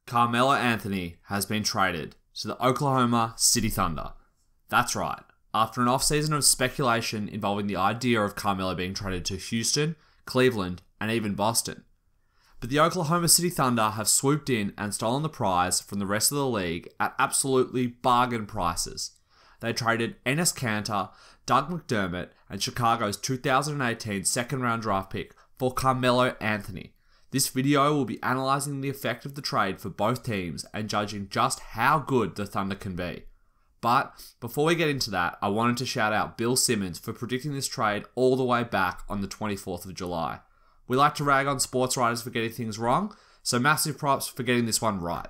Carmelo Anthony has been traded to the Oklahoma City Thunder. That's right, after an offseason of speculation involving the idea of Carmelo being traded to Houston, Cleveland, and even Boston. But the Oklahoma City Thunder have swooped in and stolen the prize from the rest of the league at absolutely bargain prices. They traded Enes Kanter, Doug McDermott, and Chicago's 2018 second-round draft pick for Carmelo Anthony. This video will be analysing the effect of the trade for both teams and judging just how good the Thunder can be. But before we get into that, I wanted to shout out Bill Simmons for predicting this trade all the way back on the 24th of July. We like to rag on sports writers for getting things wrong, so massive props for getting this one right.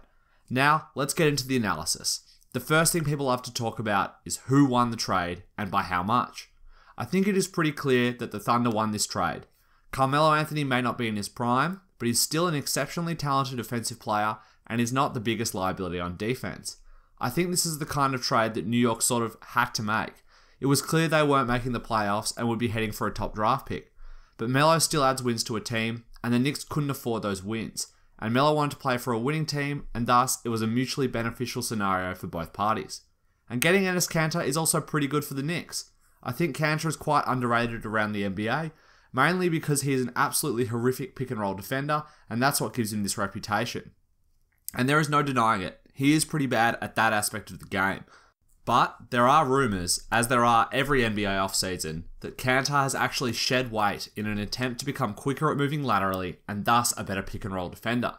Now, let's get into the analysis. The first thing people love to talk about is who won the trade and by how much. I think it is pretty clear that the Thunder won this trade. Carmelo Anthony may not be in his prime, but he's still an exceptionally talented offensive player and is not the biggest liability on defense. I think this is the kind of trade that New York sort of had to make. It was clear they weren't making the playoffs and would be heading for a top draft pick. But Melo still adds wins to a team, and the Knicks couldn't afford those wins. And Melo wanted to play for a winning team, and thus it was a mutually beneficial scenario for both parties. And getting Enes Kanter is also pretty good for the Knicks. I think Kanter is quite underrated around the NBA, mainly because he is an absolutely horrific pick-and-roll defender, and that's what gives him this reputation. And there is no denying it, he is pretty bad at that aspect of the game. But there are rumours, as there are every NBA offseason, that Kanter has actually shed weight in an attempt to become quicker at moving laterally and thus a better pick-and-roll defender.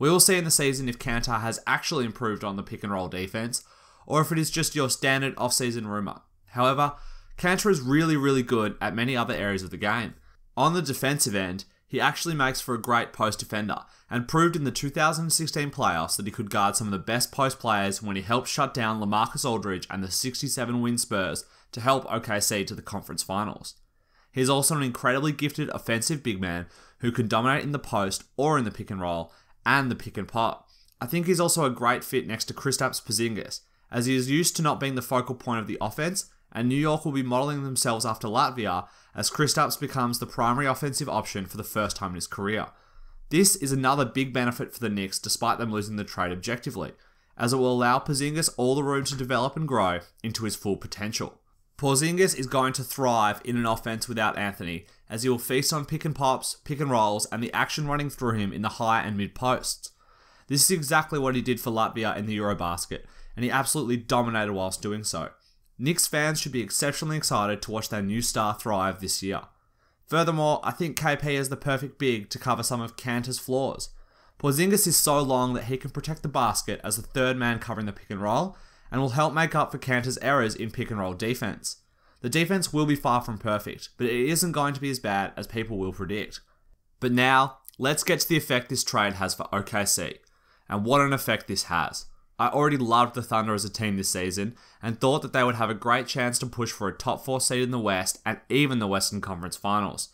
We will see in the season if Kanter has actually improved on the pick-and-roll defense, or if it is just your standard offseason rumour. However, Kanter is really good at many other areas of the game. On the defensive end, he actually makes for a great post defender and proved in the 2016 playoffs that he could guard some of the best post players when he helped shut down LaMarcus Aldridge and the 67-win Spurs to help OKC to the conference finals. He's also an incredibly gifted offensive big man who can dominate in the post or in the pick and roll and the pick and pop. I think he's also a great fit next to Kristaps Porzingis, as he is used to not being the focal point of the offense, and New York will be modelling themselves after Latvia as Kristaps becomes the primary offensive option for the first time in his career. This is another big benefit for the Knicks despite them losing the trade objectively, as it will allow Porzingis all the room to develop and grow into his full potential. Porzingis is going to thrive in an offense without Anthony, as he will feast on pick and pops, pick and rolls, and the action running through him in the high and mid posts. This is exactly what he did for Latvia in the Eurobasket, and he absolutely dominated whilst doing so. Knicks fans should be exceptionally excited to watch their new star thrive this year. Furthermore, I think KP is the perfect big to cover some of Kanter's flaws. Porzingis is so long that he can protect the basket as the third man covering the pick and roll, and will help make up for Kanter's errors in pick and roll defense. The defense will be far from perfect, but it isn't going to be as bad as people will predict. But now, let's get to the effect this trade has for OKC, and what an effect this has. I already loved the Thunder as a team this season and thought that they would have a great chance to push for a top 4 seed in the West and even the Western Conference Finals.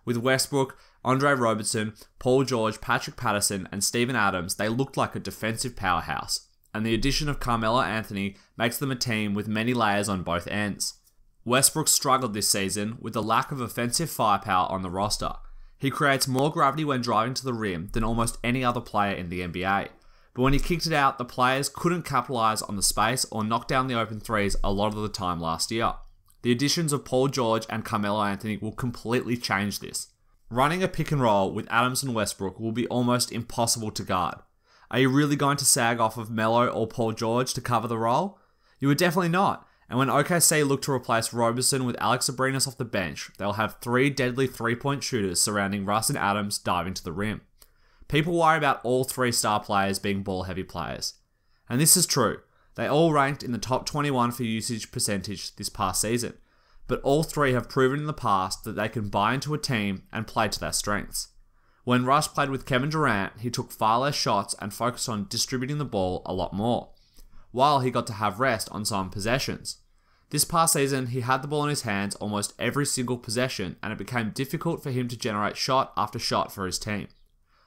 With Westbrook, Andre Robertson, Paul George, Patrick Patterson, and Steven Adams, they looked like a defensive powerhouse, and the addition of Carmelo Anthony makes them a team with many layers on both ends. Westbrook struggled this season with the lack of offensive firepower on the roster. He creates more gravity when driving to the rim than almost any other player in the NBA. But when he kicked it out, the players couldn't capitalise on the space or knock down the open threes a lot of the time last year. The additions of Paul George and Carmelo Anthony will completely change this. Running a pick and roll with Adams and Westbrook will be almost impossible to guard. Are you really going to sag off of Melo or Paul George to cover the role? You are definitely not. And when OKC look to replace Roberson with Alex Abrinas off the bench, they'll have 3 deadly 3-point shooters surrounding Russ and Adams diving to the rim. People worry about all 3 star players being ball-heavy players. And this is true. They all ranked in the top 21 for usage percentage this past season. But all 3 have proven in the past that they can buy into a team and play to their strengths. When Russ played with Kevin Durant, he took far less shots and focused on distributing the ball a lot more, while he got to have rest on some possessions. This past season, he had the ball in his hands almost every single possession, and it became difficult for him to generate shot after shot for his team.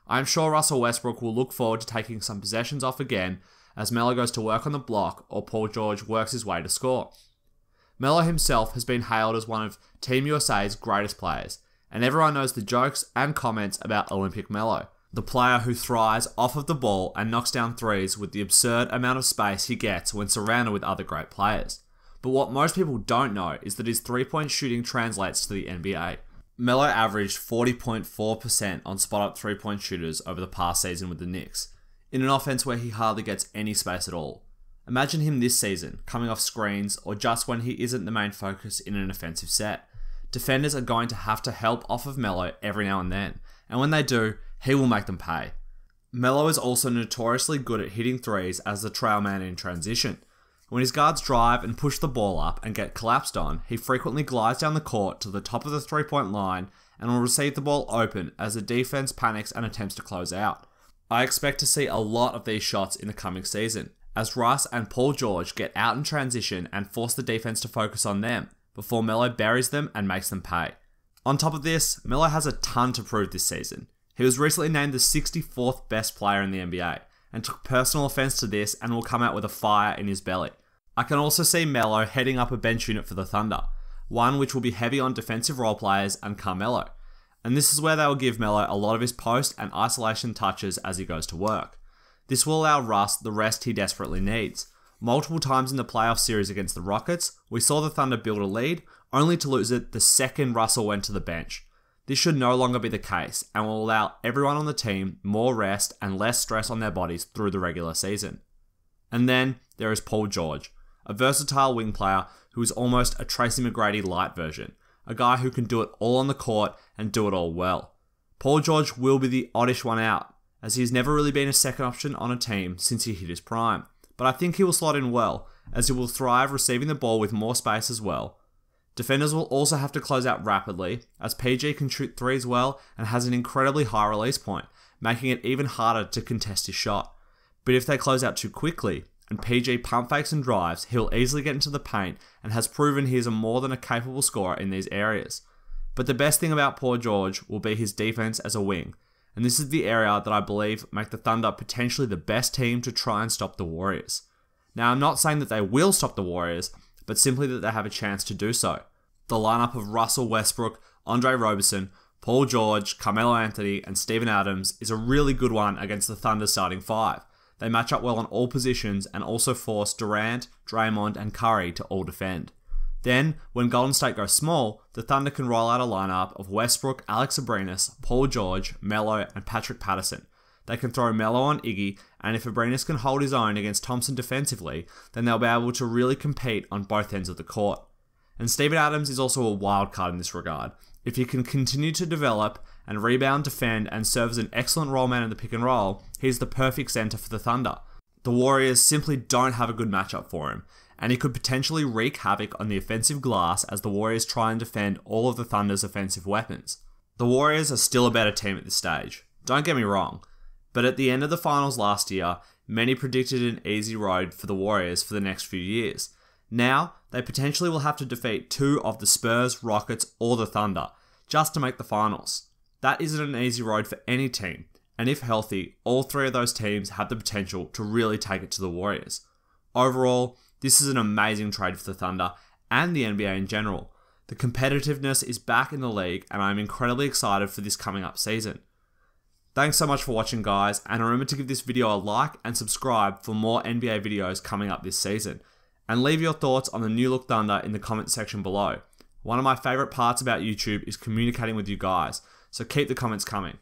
I'm sure Russell Westbrook will look forward to taking some possessions off again as Melo goes to work on the block or Paul George works his way to score. Melo himself has been hailed as one of Team USA's greatest players, and everyone knows the jokes and comments about Olympic Melo, The player who thrives off of the ball and knocks down threes with the absurd amount of space he gets when surrounded with other great players. But what most people don't know is that his three-point shooting translates to the NBA. Melo averaged 40.4% on spot-up three-point shooters over the past season with the Knicks, in an offense where he hardly gets any space at all. Imagine him this season, coming off screens or just when he isn't the main focus in an offensive set. Defenders are going to have to help off of Melo every now and then, and when they do, he will make them pay. Melo is also notoriously good at hitting threes as the trail man in transition. When his guards drive and push the ball up and get collapsed on, he frequently glides down the court to the top of the three-point line and will receive the ball open as the defense panics and attempts to close out. I expect to see a lot of these shots in the coming season, as Russ and Paul George get out in transition and force the defense to focus on them, before Melo buries them and makes them pay. On top of this, Melo has a ton to prove this season. He was recently named the 64th best player in the NBA, and took personal offense to this and will come out with a fire in his belly. I can also see Melo heading up a bench unit for the Thunder, one which will be heavy on defensive role players and Carmelo. And this is where they will give Melo a lot of his post and isolation touches as he goes to work. This will allow Russ the rest he desperately needs. Multiple times in the playoff series against the Rockets, we saw the Thunder build a lead, only to lose it the second Russell went to the bench. This should no longer be the case, and will allow everyone on the team more rest and less stress on their bodies through the regular season. And then there is Paul George, a versatile wing player who is almost a Tracy McGrady light version, a guy who can do it all on the court and do it all well. Paul George will be the oddish one out, as he has never really been a second option on a team since he hit his prime, but I think he will slot in well, as he will thrive receiving the ball with more space as well. Defenders will also have to close out rapidly, as PG can shoot threes well and has an incredibly high release point, making it even harder to contest his shot. But if they close out too quickly, and PG pump fakes and drives, he'll easily get into the paint and has proven he is more than a capable scorer in these areas. But the best thing about Paul George will be his defense as a wing, and this is the area that I believe make the Thunder potentially the best team to try and stop the Warriors. Now, I'm not saying that they will stop the Warriors, but simply that they have a chance to do so. The lineup of Russell Westbrook, Andre Roberson, Paul George, Carmelo Anthony, and Steven Adams is a really good one against the Thunder's starting five. They match up well on all positions and also force Durant, Draymond, and Curry to all defend. Then, when Golden State goes small, the Thunder can roll out a lineup of Westbrook, Alex Abrines, Paul George, Melo, and Patrick Patterson. They can throw Melo on Iggy, and if Abrines can hold his own against Thompson defensively, then they'll be able to really compete on both ends of the court. And Steven Adams is also a wild card in this regard. If he can continue to develop and rebound, defend, and serve as an excellent role man in the pick and roll, he's the perfect center for the Thunder. The Warriors simply don't have a good matchup for him, and he could potentially wreak havoc on the offensive glass as the Warriors try and defend all of the Thunder's offensive weapons. The Warriors are still a better team at this stage, don't get me wrong, but at the end of the finals last year, many predicted an easy road for the Warriors for the next few years. Now, they potentially will have to defeat two of the Spurs, Rockets, or the Thunder, just to make the finals. That isn't an easy road for any team, and if healthy, all three of those teams have the potential to really take it to the Warriors. Overall, this is an amazing trade for the Thunder and the NBA in general. The competitiveness is back in the league, and I'm incredibly excited for this coming up season. Thanks so much for watching, guys, and remember to give this video a like and subscribe for more NBA videos coming up this season. And leave your thoughts on the new look Thunder in the comment section below. One of my favourite parts about YouTube is communicating with you guys, so keep the comments coming.